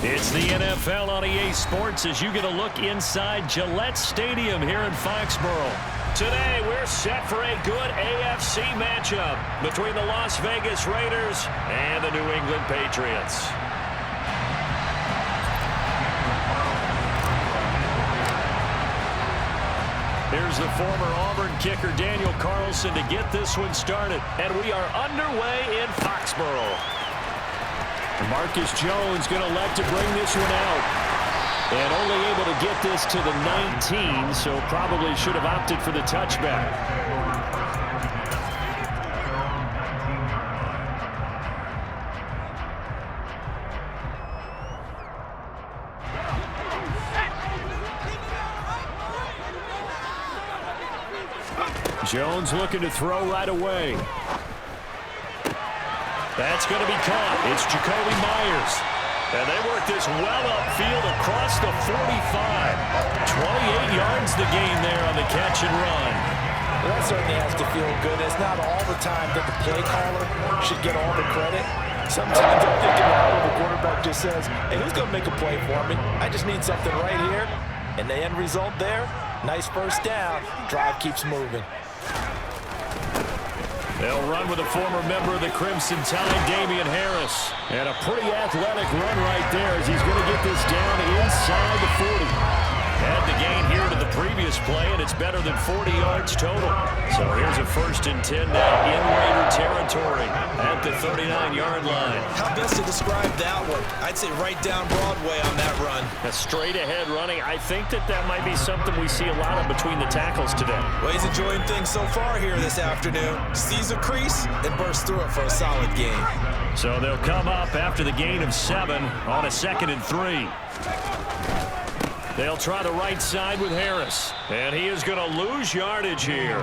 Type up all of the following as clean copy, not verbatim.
It's the NFL on EA Sports as you get a look inside Gillette Stadium here in Foxborough. Today, we're set for a good AFC matchup between the Las Vegas Raiders and the New England Patriots. Here's the former Auburn kicker Daniel Carlson to get this one started. And we are underway in Foxborough. Marcus Jones going to elect to bring this one out. And only able to get this to the 19, so probably should have opted for the touchback. Jones looking to throw right away. That's going to be caught. It's Jacoby Myers. And they work this well upfield across the 45. 28 yards the gain there on the catch and run. Well, that certainly has to feel good. It's not all the time that the play caller should get all the credit. Sometimes I'm thinking about what the quarterback just says, hey, who's going to make a play for me? I just need something right here. And the end result there, nice first down. Drive keeps moving. They'll run with a former member of the Crimson Tide, Damian Harris. And a pretty athletic run right there as he's going to get this down inside the 40. Had the gain here to the previous play, and it's better than 40 yards total. So here's a 1st and 10 now in Raider territory at the 39-yard line. How best to describe that one? I'd say right down Broadway on that run. A straight-ahead running. I think that might be something we see a lot of between the tackles today. Well, he's enjoying things so far here this afternoon. Sees a crease and bursts through it for a solid gain. So they'll come up after the gain of 7 on a 2nd and 3. They'll try the right side with Harris. And he is going to lose yardage here.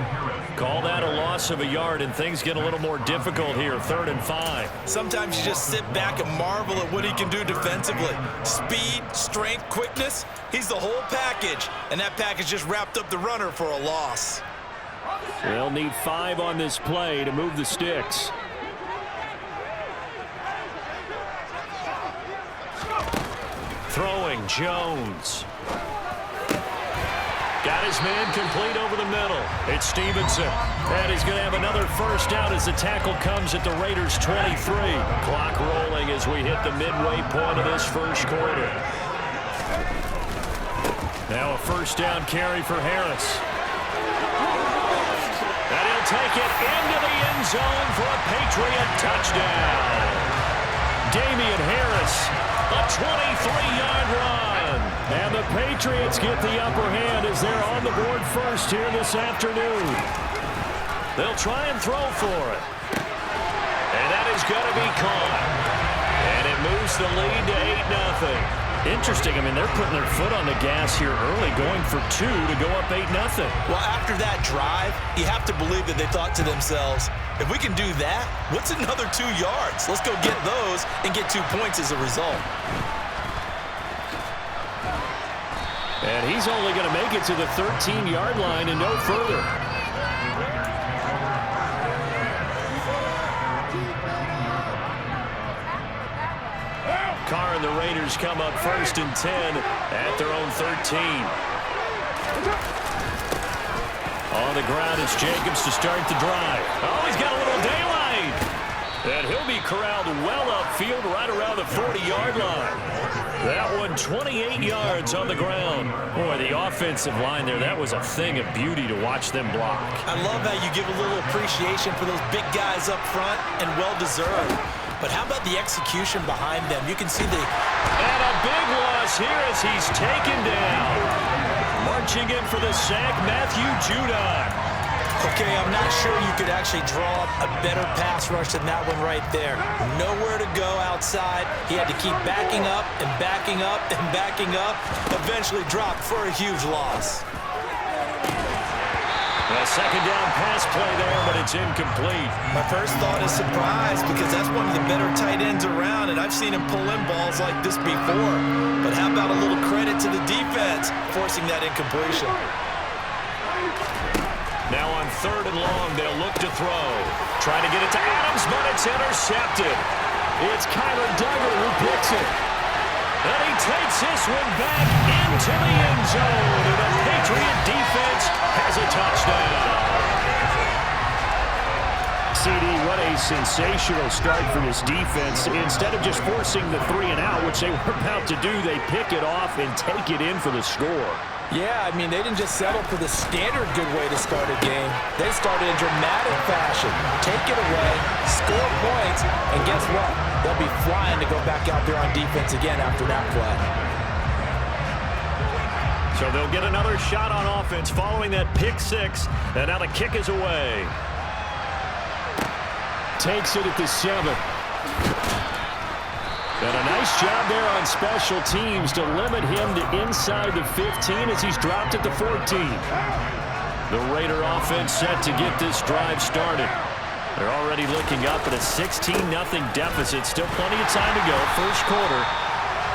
Call that a loss of a yard, and things get a little more difficult here. 3rd and 5. Sometimes you just sit back and marvel at what he can do defensively. Speed, strength, quickness. He's the whole package. And that package just wrapped up the runner for a loss. They'll need 5 on this play to move the sticks. Throwing, Jones. Got his man complete over the middle. It's Stevenson. And he's going to have another first down as the tackle comes at the Raiders' 23. Clock rolling as we hit the midway point of this first quarter. Now a first down carry for Harris. And he'll take it into the end zone for a Patriot touchdown. Damian Harris, a 23-yard run. And the Patriots get the upper hand as they're on the board first here this afternoon. They'll try and throw for it. And that is going to be caught. And it moves the lead to 8-0. Interesting. I mean, they're putting their foot on the gas here early, going for 2 to go up 8-0. Well, after that drive, you have to believe that they thought to themselves, if we can do that, what's another 2 yards? Let's go get those and get 2 points as a result. And he's only going to make it to the 13-yard line and no further. Carr and the Raiders come up 1st and 10 at their own 13. On the ground, it's Jacobs to start the drive. Oh, he's got a little daylight. And he'll be corralled well upfield right around the 40-yard line. That one 28 yards on the ground. Boy, the offensive line there, that was a thing of beauty to watch them block. I love how you give a little appreciation for those big guys up front, and well-deserved. But how about the execution behind them? You can see the... And a big loss here as he's taken down. Marching in for the sack, Matthew Judon. Okay, I'm not sure you could actually draw a better pass rush than that one right there. Nowhere to go outside. He had to keep backing up and backing up and backing up. Eventually dropped for a huge loss. A second down pass play there, but it's incomplete. My first thought is surprise because that's one of the better tight ends around, and I've seen him pull in balls like this before. But how about a little credit to the defense forcing that incompletion? Now on 3rd and long, they'll look to throw. Trying to get it to Adams, but it's intercepted. It's Kyler Duggar who picks it. And takes this one back into the end zone. And the Patriot defense has a touchdown. CD, what a sensational start for this defense. Instead of just forcing the 3-and-out, which they were about to do, they pick it off and take it in for the score. Yeah, I mean, they didn't just settle for the standard good way to start a game. They started in dramatic fashion. Take it away, score points, and guess what? They'll be flying to go back out there on defense again after that play. So they'll get another shot on offense following that pick six, and now the kick is away. Takes it at the 7. And a nice job there on special teams to limit him to inside the 15 as he's dropped at the 14. The Raider offense set to get this drive started. They're already looking up at a 16-0 deficit. Still plenty of time to go, first quarter.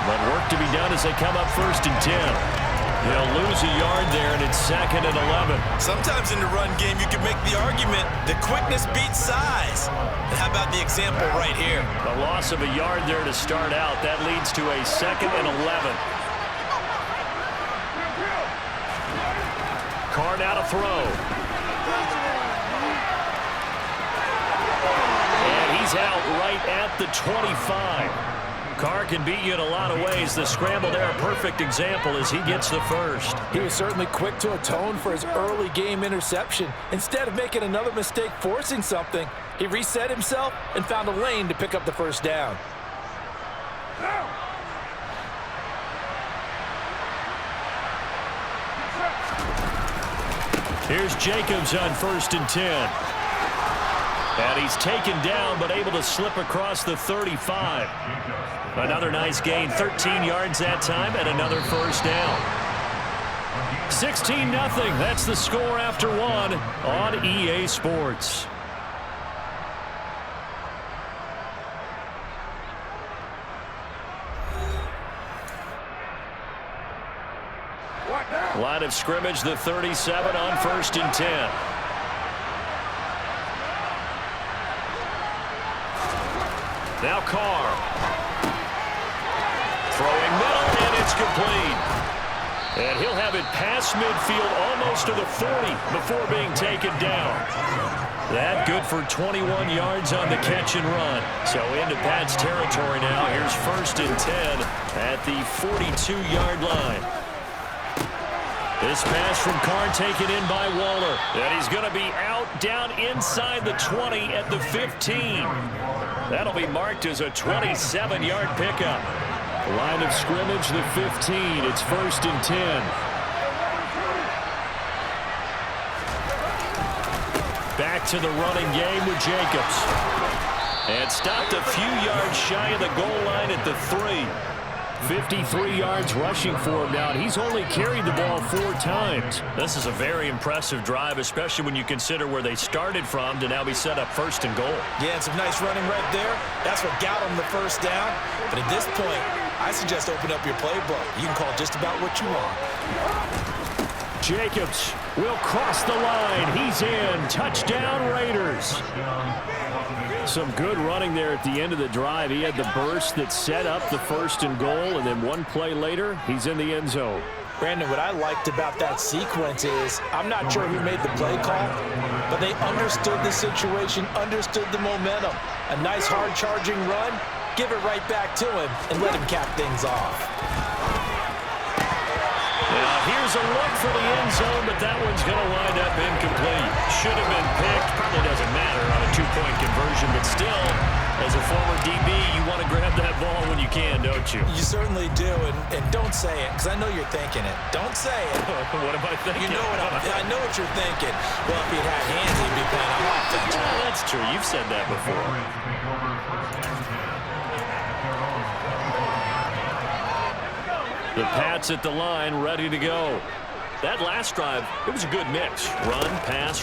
But work to be done as they come up 1st and 10. They'll lose a yard there, and it's 2nd and 11. Sometimes in the run game, you can make the argument that quickness beats size. And how about the example right here? A loss of a yard there to start out. That leads to a 2nd and 11. Carr now to throw. And he's out right at the 25. Carr can beat you in a lot of ways. The scramble there, a perfect example as he gets the first. He was certainly quick to atone for his early game interception. Instead of making another mistake forcing something, he reset himself and found a lane to pick up the first down. Here's Jacobs on 1st and 10. And he's taken down, but able to slip across the 35. Another nice gain, 13 yards that time, and another first down. 16-0, that's the score after 1 on EA Sports. Line of scrimmage, the 37 on 1st and 10. Now Carr. Throwing middle, and it's complete. And he'll have it past midfield almost to the 40 before being taken down. That good for 21 yards on the catch and run. So into Pat's territory now. Here's 1st and 10 at the 42-yard line. This pass from Carr taken in by Waller. And he's going to be out down inside the 20 at the 15. That'll be marked as a 27-yard pickup. Line of scrimmage, the 15. It's 1st and 10. Back to the running game with Jacobs. And stopped a few yards shy of the goal line at the 3. 53 yards rushing for him now. He's only carried the ball 4 times. This is a very impressive drive, especially when you consider where they started from to now be set up 1st and goal. Yeah, and some nice running right there. That's what got him the first down. But at this point, I suggest open up your playbook. You can call just about what you want. Jacobs will cross the line. He's in. Touchdown, Raiders. Some good running there at the end of the drive. He had the burst that set up the 1st and goal, and then one play later, he's in the end zone. Brandon, what I liked about that sequence is, I'm not sure who made the play call, but they understood the situation, understood the momentum. A nice hard-charging run, give it right back to him, and let him cap things off. Now here's a look for the end zone, but that one's going to wind up incomplete. Should have been picked. Probably doesn't matter on a 2-point conversion, but still, as a former DB, you want to grab that ball when you can, don't you? You certainly do, and don't say it, because I know you're thinking it. Don't say it. What am I thinking? You know what I know what you're thinking. Well, if he'd had hands, he'd be playing on offense. Well, that's true. You've said that before. The Pats at the line, ready to go. That last drive, it was a good mix. Run, pass.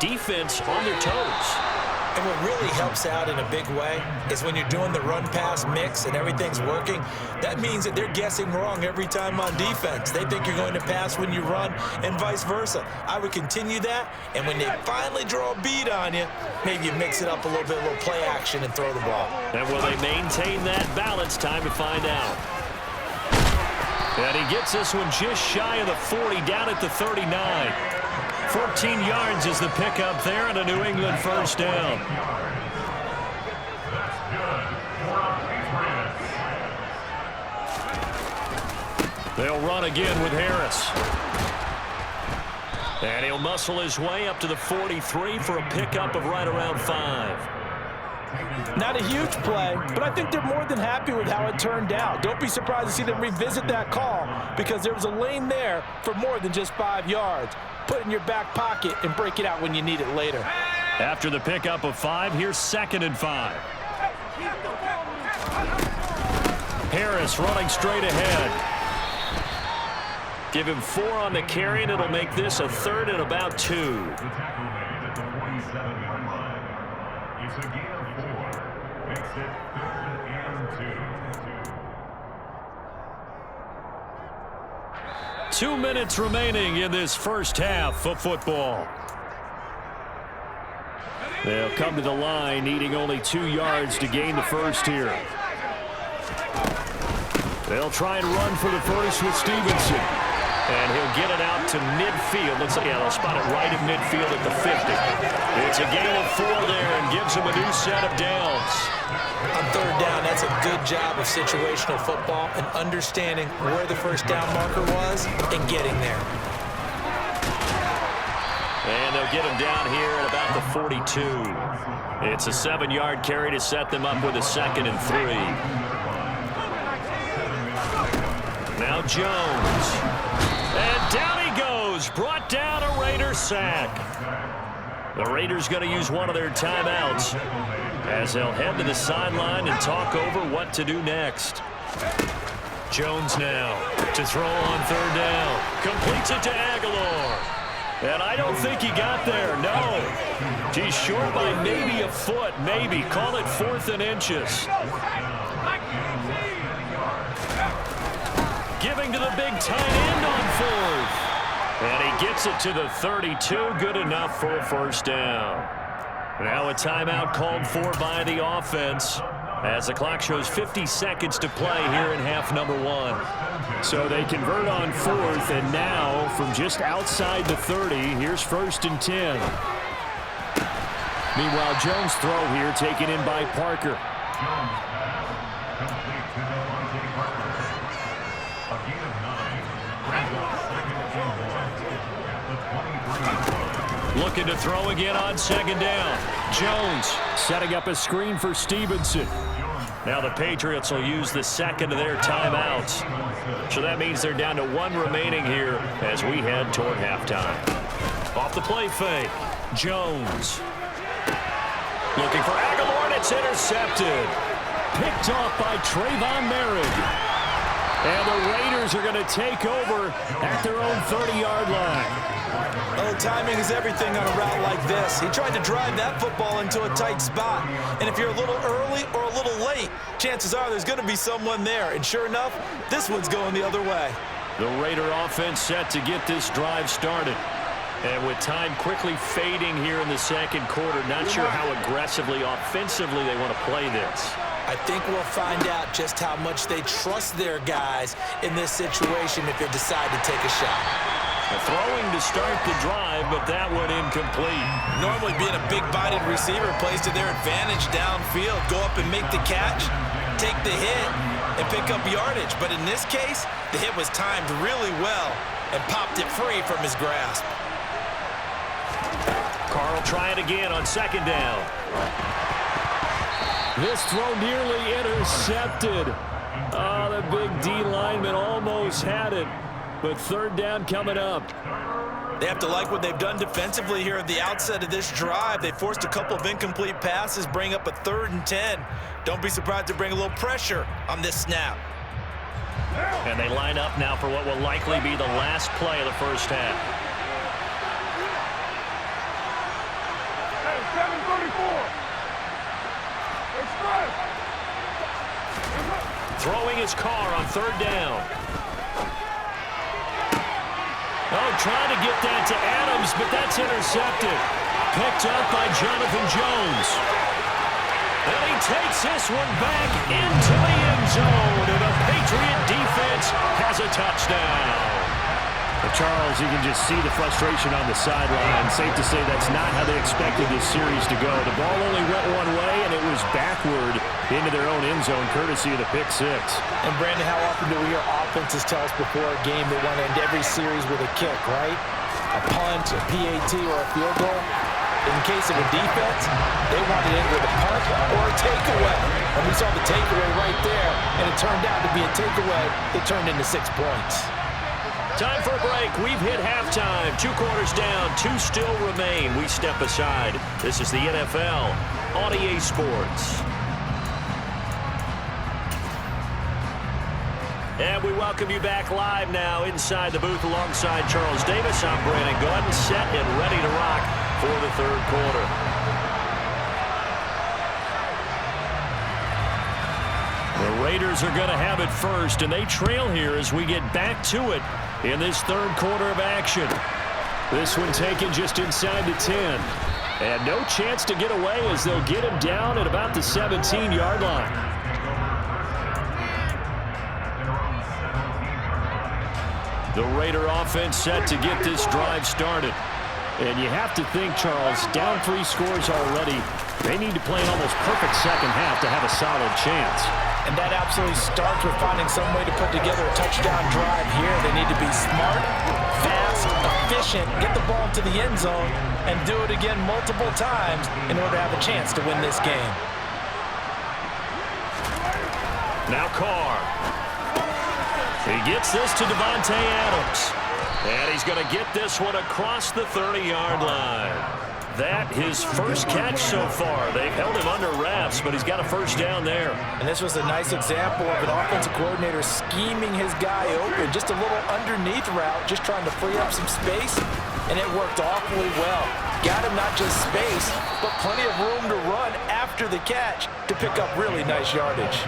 Defense on their toes. And what really helps out in a big way is when you're doing the run-pass mix and everything's working, that means that they're guessing wrong every time on defense. They think you're going to pass when you run and vice versa. I would continue that, and when they finally draw a beat on you, maybe you mix it up a little bit, a little play action, and throw the ball. And will they maintain that balance? Time to find out. And he gets this one just shy of the 40, down at the 39. 14 yards is the pickup there, and a New England first down. They'll run again with Harris. And he'll muscle his way up to the 43 for a pickup of right around 5. Not a huge play, but I think they're more than happy with how it turned out. Don't be surprised to see them revisit that call because there was a lane there for more than just 5 yards. Put it in your back pocket and break it out when you need it later. After the pickup of 5, here's 2nd and 5. Harris running straight ahead. Give him 4 on the carry, and it'll make this a 3rd and about 2. 2 minutes remaining in this first half of football. They'll come to the line needing only 2 yards to gain the first here. They'll try and run for the first with Stevenson. And he'll get it out to midfield. Looks like, yeah, they'll spot it right at midfield at the 50. It's a gain of 4 there and gives him a new set of downs. On 3rd down, that's a good job of situational football and understanding where the first down marker was and getting there. And they'll get him down here at about the 42. It's a 7-yard carry to set them up with a 2nd and 3. Now Jones. And down he goes. Brought down a Raider sack. The Raiders going to use one of their timeouts as they'll head to the sideline and talk over what to do next. Jones now to throw on 3rd down. Completes it to Aguilar. And I don't think he got there. No. He's short by maybe a foot. Maybe. Call it 4th and inches. Giving to the big tight end on 4th. And he gets it to the 32. Good enough for a first down. Now a timeout called for by the offense as the clock shows 50 seconds to play here in half number 1. So they convert on 4th, and now from just outside the 30, here's 1st and 10. Meanwhile, Jones' throw here taken in by Parker. Looking to throw again on 2nd down. Jones setting up a screen for Stevenson. Now the Patriots will use the 2nd of their timeouts. So that means they're down to 1 remaining here as we head toward halftime. Off the play fake. Jones. Looking for Aguilar, and it's intercepted. Picked off by Trayvon Merritt. And the Raiders are going to take over at their own 30-yard line. Oh, timing is everything on a route like this. He tried to drive that football into a tight spot. And if you're a little early or a little late, chances are there's going to be someone there. And sure enough, this one's going the other way. The Raider offense set to get this drive started. And with time quickly fading here in the 2nd quarter, not sure how aggressively, offensively they want to play this. I think we'll find out just how much they trust their guys in this situation if they decide to take a shot. Throwing to start the drive, but that one incomplete. Normally being a big-bodied receiver plays to their advantage downfield. Go up and make the catch, take the hit, and pick up yardage. But in this case, the hit was timed really well and popped it free from his grasp. Carl trying again on 2nd down. This throw nearly intercepted. Oh, the big D lineman almost had it. But 3rd down coming up. They have to like what they've done defensively here at the outset of this drive. They forced a couple of incomplete passes, bring up a 3rd and 10. Don't be surprised to bring a little pressure on this snap. And they line up now for what will likely be the last play of the first half. Hey, 734. Throwing his car on 3rd down. Oh, trying to get that to Adams, but that's intercepted. Picked up by Jonathan Jones. And he takes this one back into the end zone. And the Patriot defense has a touchdown. Charles, you can just see the frustration on the sideline. Safe to say that's not how they expected this series to go. The ball only went one way, and it was backward into their own end zone, courtesy of the pick six. And, Brandon, how often do we hear offenses tell us before a game they want to end every series with a kick, right? A punt, a PAT, or a field goal. In case of a defense, they want to end with a punt or a takeaway. And we saw the takeaway right there, and it turned out to be a takeaway that turned into 6 points. Time for a break. We've hit halftime. 2 quarters down. 2 still remain. We step aside. This is the NFL on EA Sports. And we welcome you back live now inside the booth alongside Charles Davis. I'm Brandon Gordon, set and ready to rock for the third quarter. The Raiders are going to have it first, and they trail here as we get back to it in this third quarter of action. This one taken just inside the 10. And no chance to get away as they'll get him down at about the 17-yard line. The Raider offense set to get this drive started. And you have to think, Charles, down 3 scores already. They need to play an almost perfect second half to have a solid chance. And that absolutely starts with finding some way to put together a touchdown drive here. They need to be smart, fast, efficient, get the ball to the end zone, and do it again multiple times in order to have a chance to win this game. Now Carr. He gets this to Devontae Adams. And he's going to get this one across the 30-yard line. That his first catch so far. They've held him under wraps, but he's got a first down there. And this was a nice example of an offensive coordinator scheming his guy open. Just a little underneath route, just trying to free up some space, and it worked awfully well. Got him not just space, but plenty of room to run after the catch to pick up really nice yardage.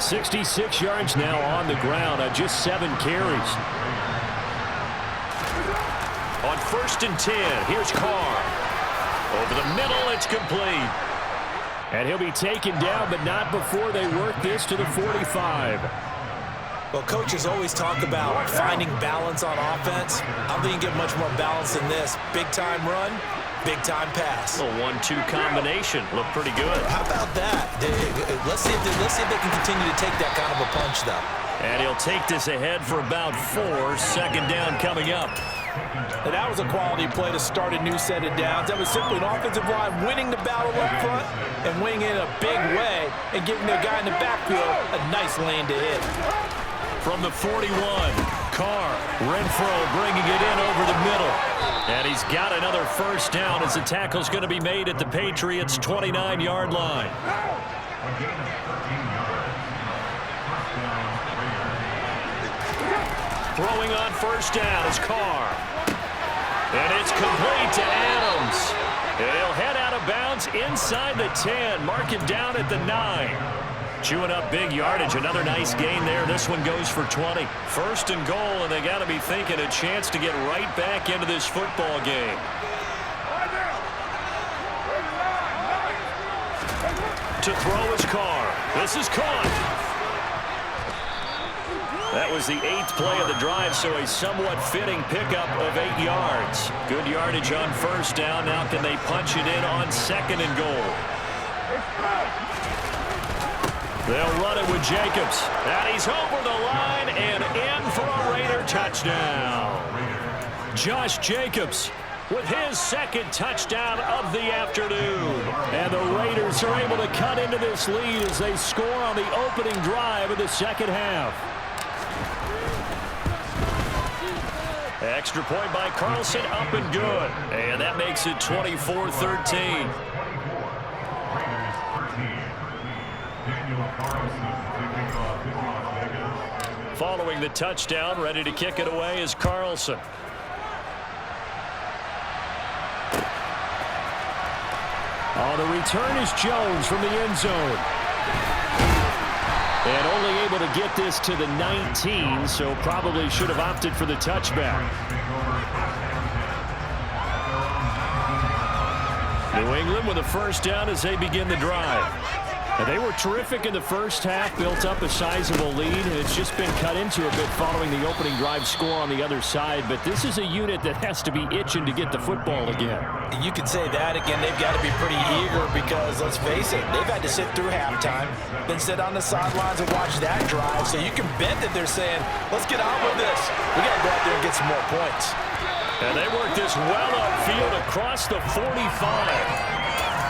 66 yards now on the ground on just 7 carries. On 1st and 10, here's Carr. Over the middle, it's complete. And he'll be taken down, but not before they work this to the 45. Well, coaches always talk about finding balance on offense. I don't think you get much more balance than this. Big-time run, big-time pass. A 1-2 combination. Looked pretty good. How about that? Let's see if they can continue to take that kind of a punch, though. And he'll take this ahead for about 4. Second down coming up. And that was a quality play to start a new set of downs. That was simply an offensive line winning the battle up front and winning it in a big way and giving the guy in the backfield a nice lane to hit. From the 41, Carr, Renfro bringing it in over the middle. And he's got another first down as the tackle's going to be made at the Patriots' 29-yard line. Throwing on first down is Carr. And it's complete to Adams. And he'll head out of bounds inside the 10. Mark him down at the 9. Chewing up big yardage. Another nice gain there. This one goes for 20. 1st and goal, and they got to be thinking a chance to get right back into this football game. To throw is Carr. This is caught. That was the 8th play of the drive, so a somewhat fitting pickup of 8 yards. Good yardage on first down. Now can they punch it in on 2nd and goal? They'll run it with Jacobs. And he's over the line and in for a Raider touchdown. Josh Jacobs with his 2nd touchdown of the afternoon. And the Raiders are able to cut into this lead as they score on the opening drive of the second half. Extra point by Carlson, up and good. And that makes it 24-13. Following the touchdown, ready to kick it away is Carlson. On the return is Jones from the end zone. And only able to get this to the 19, so probably should have opted for the touchback. New England with a first down as they begin the drive. And they were terrific in the first half, built up a sizable lead, and it's just been cut into a bit following the opening drive score on the other side. But this is a unit that has to be itching to get the football again. You can say that again. They've got to be pretty eager because, let's face it, they've had to sit through halftime, then sit on the sidelines and watch that drive. So you can bet that they're saying, let's get on with this. We got to go out there and get some more points. And they work this well upfield across the 45.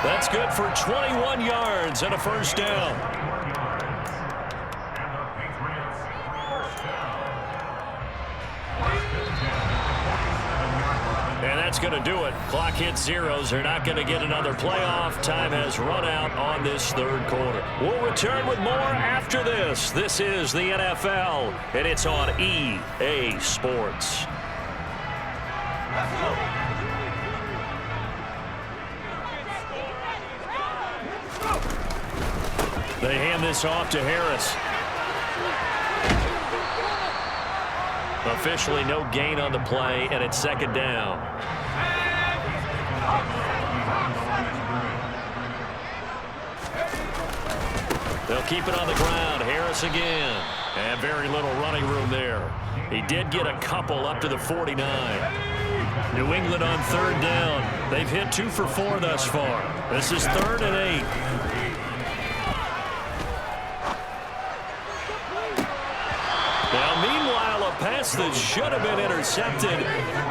That's good for 21 yards and a first down. And that's going to do it. Clock hits zeros. They're not going to get another playoff. Time has run out on this third quarter. We'll return with more after this. This is the NFL, and it's on EA Sports. They hand this off to Harris. Officially no gain on the play, and it's second down. They'll keep it on the ground. Harris again. And very little running room there. He did get a couple up to the 49. New England on third down. They've hit 2 for 4 thus far. This is 3rd and 8. Now, meanwhile, a pass that should have been intercepted,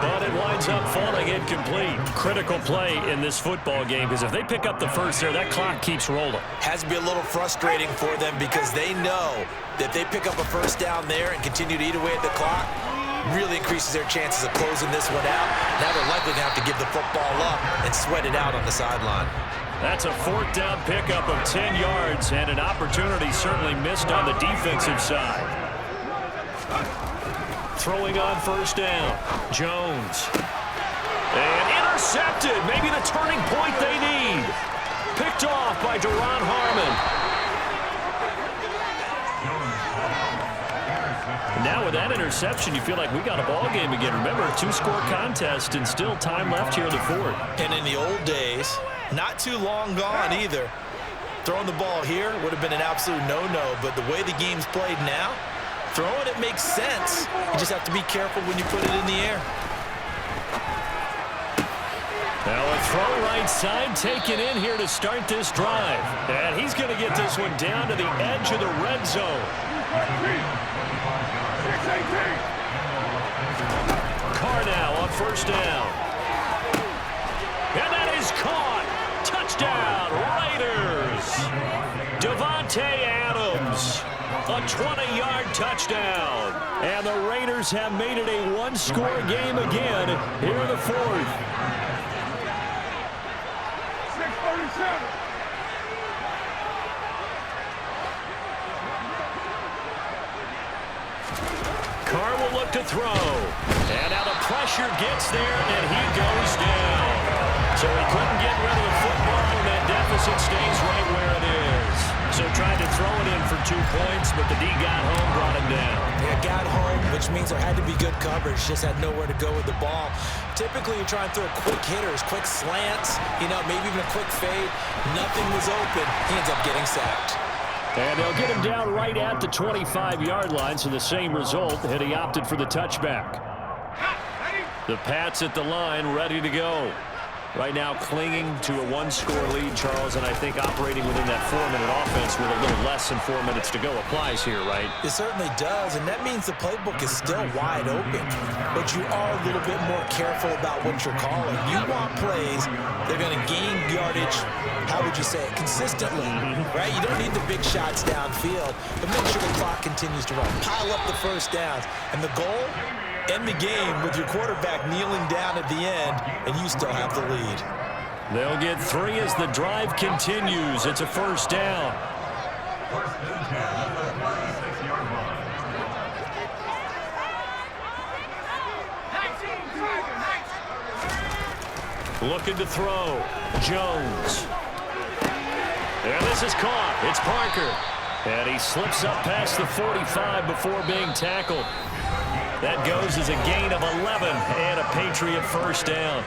but it winds up falling incomplete. Critical play in this football game, because if they pick up the first there, that clock keeps rolling. Has to be a little frustrating for them because they know that they pick up a first down there and continue to eat away at the clock, really increases their chances of closing this one out. Now they're likely going to have to give the football up and sweat it out on the sideline. That's a 4th down pickup of 10 yards, and an opportunity certainly missed on the defensive side. Throwing on first down, Jones. And intercepted, maybe the turning point they need. Picked off by Duron Harmon. Now with that interception, you feel like we got a ball game again. Remember, a 2-score contest and still time left here in the 4th. And in the old days, not too long gone either, throwing the ball here would have been an absolute no-no. But the way the game's played now, throwing it makes sense. You just have to be careful when you put it in the air. Now a throw right side taken in here to start this drive. And he's going to get this one down to the edge of the red zone. Carr now on first down. And that is caught. Touchdown, Raiders. Devontae Adams. A 20-yard touchdown. And the Raiders have made it a 1-score game again here in the 4th. 6:37. Carr will look to throw. And now the pressure gets there, and he goes down. So he couldn't get rid of the football, and that deficit stays right where it is. So tried to throw it in for 2 points, but the D got home, brought him down. Yeah, got home, which means there had to be good coverage. Just had nowhere to go with the ball. Typically, you're trying to throw quick hitters, quick slants, maybe even a quick fade. Nothing was open. He ends up getting sacked. And they'll get him down right at the 25-yard line, so the same result, and he opted for the touchback. The Pats at the line, ready to go. Right now clinging to a 1-score lead, Charles, and I think operating within that 4-minute offense with a little less than 4 minutes to go applies here, right? It certainly does, and that means the playbook is still wide open. But you are a little bit more careful about what you're calling. You want plays, they're going to gain yardage, how would you say it, consistently, right? You don't need the big shots downfield, but make sure the clock continues to run. Pile up the first downs, and the goal? End the game with your quarterback kneeling down at the end, and you still have the lead. They'll get 3 as the drive continues. It's a first down. Looking to throw. Jones. And this is caught. It's Parker. And he slips up past the 45 before being tackled. That goes as a gain of 11 and a Patriot first down.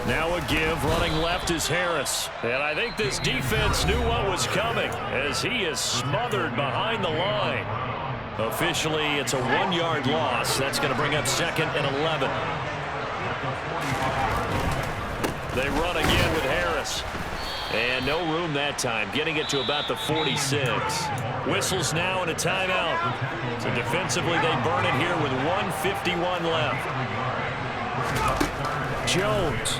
Now a give, running left is Harris. And I think this defense knew what was coming as he is smothered behind the line. Officially, it's a 1-yard loss. That's going to bring up 2nd and 11. They run again with Harris. And no room that time, getting it to about the 46. Whistles now and a timeout. So defensively, they burn it here with 1:51 left. Jones.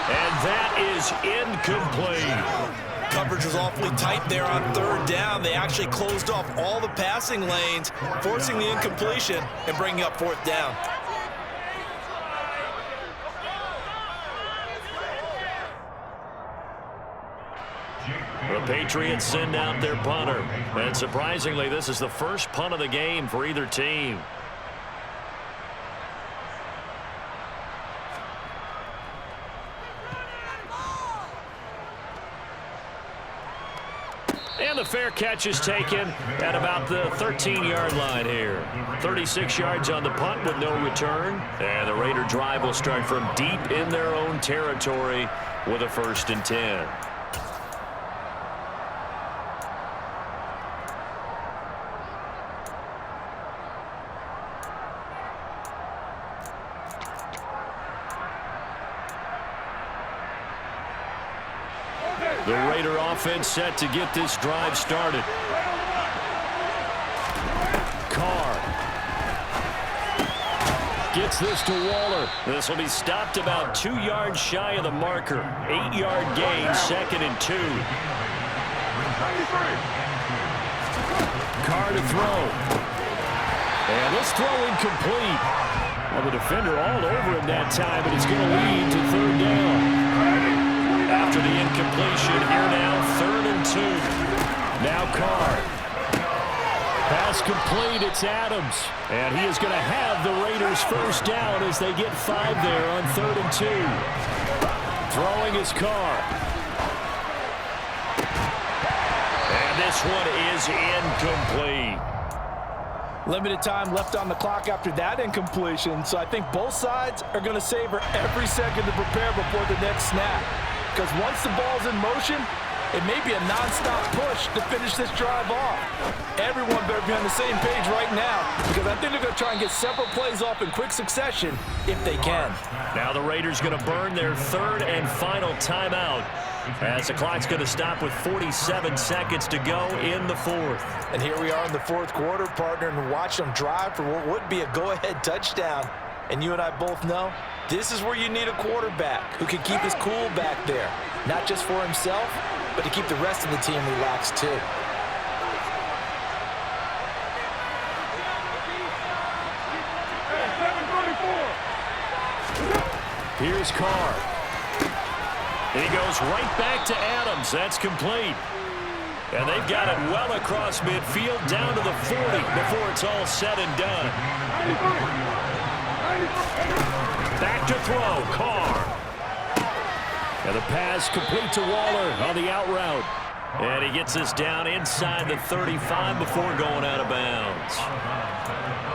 And that is incomplete. Coverage was awfully tight there on 3rd down. They actually closed off all the passing lanes, forcing the incompletion and bringing up 4th down. The Patriots send out their punter. And surprisingly, this is the first punt of the game for either team. And the fair catch is taken at about the 13-yard line here. 36 yards on the punt with no return. And the Raider drive will start from deep in their own territory with a 1st and 10. The Raider offense set to get this drive started. Carr gets this to Waller. This will be stopped about 2 yards shy of the marker. 8-yard gain, 2nd and 2. Carr to throw. And this throw incomplete. Well, the defender all over him that time, but it's going to lead to 3rd down. After the incompletion, here now, 3rd and 2. Now Carr. Pass complete, it's Adams. And he is going to have the Raiders 1st down as they get 5 there on 3rd and 2. Throwing is Carr. And this one is incomplete. Limited time left on the clock after that incompletion, so I think both sides are going to savor every second to prepare before the next snap. Because once the ball's in motion, it may be a non-stop push to finish this drive off. Everyone better be on the same page right now, because I think they're going to try and get several plays off in quick succession if they can. Now the Raiders going to burn their 3rd and final timeout as the clock's going to stop with 47 seconds to go in the 4th. And here we are in the 4th quarter, partner, and watch them drive for what would be a go-ahead touchdown. And you and I both know this is where you need a quarterback who can keep his cool back there, not just for himself, but to keep the rest of the team relaxed too. Here's Carr. He goes right back to Adams. That's complete. And they've got it well across midfield down to the 40 before it's all said and done. Back to throw, Carr. And the pass complete to Waller on the out route. And he gets this down inside the 35 before going out of bounds.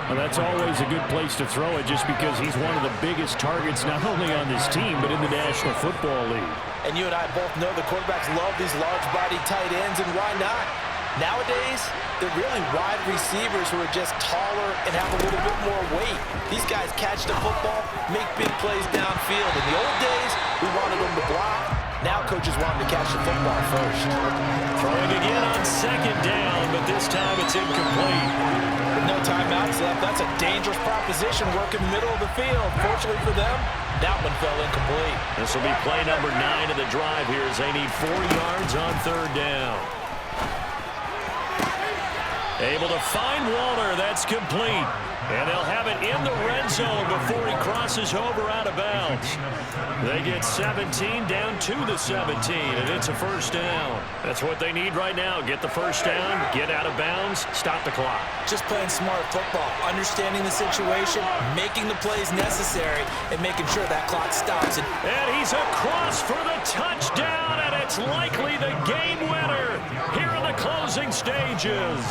Well, that's always a good place to throw it just because he's one of the biggest targets not only on this team but in the National Football League. And you and I both know the quarterbacks love these large-bodied tight ends, and why not? Nowadays, they're really wide receivers who are just taller and have a little bit more weight. These guys catch the football, make big plays downfield. In the old days, we wanted them to block. Now coaches want them to catch the football first. Throwing again on 2nd down, but this time it's incomplete. With no timeouts left, that's a dangerous proposition working the middle of the field. Fortunately for them, that one fell incomplete. This will be play number 9 of the drive here as they need 4 yards on 3rd down. Able to find Waller. That's complete. And they'll have it in the red zone before he crosses over out of bounds. They get 17 down to the 17, and it's a 1st down. That's what they need right now. Get the 1st down, get out of bounds, stop the clock. Just playing smart football, understanding the situation, making the plays necessary, and making sure that clock stops. And he's across for the touchdown, and it's likely the game winner here in the closing stages.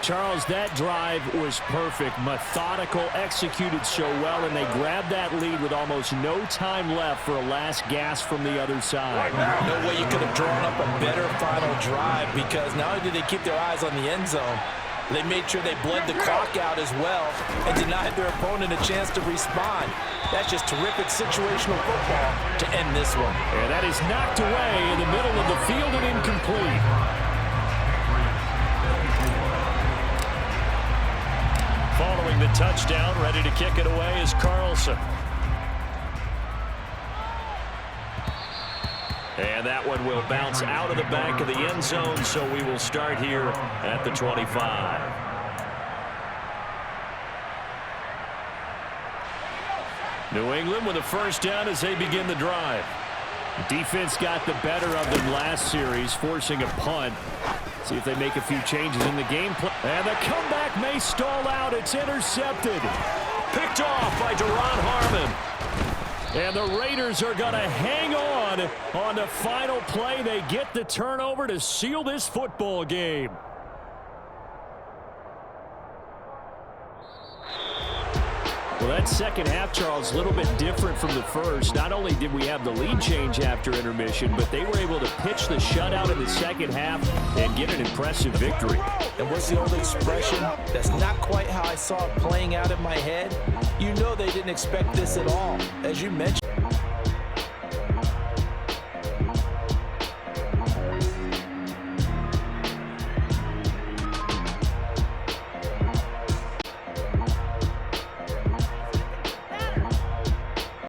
Charles, that drive was perfect, methodical, executed so well, and they grabbed that lead with almost no time left for a last gasp from the other side. No way you could have drawn up a better final drive, because not only did they keep their eyes on the end zone, they made sure they bled the clock out as well and denied their opponent a chance to respond. That's just terrific situational football to end this one. And that is knocked away in the middle of the field and incomplete. Following the touchdown, ready to kick it away is Carlson. And that one will bounce out of the back of the end zone, so we will start here at the 25. New England with a first down as they begin the drive. Defense got the better of them last series, forcing a punt. See if they make a few changes in the game plan. And the comeback may stall out. It's intercepted. Picked off by Duron Harmon. And the Raiders are going to hang on the final play. They get the turnover to seal this football game. Well, that second half, Charles, a little bit different from the first. Not only did we have the lead change after intermission, but they were able to pitch the shutout in the second half and get an impressive victory. And what's the old expression? That's not quite how I saw it playing out in my head. You know they didn't expect this at all. As you mentioned,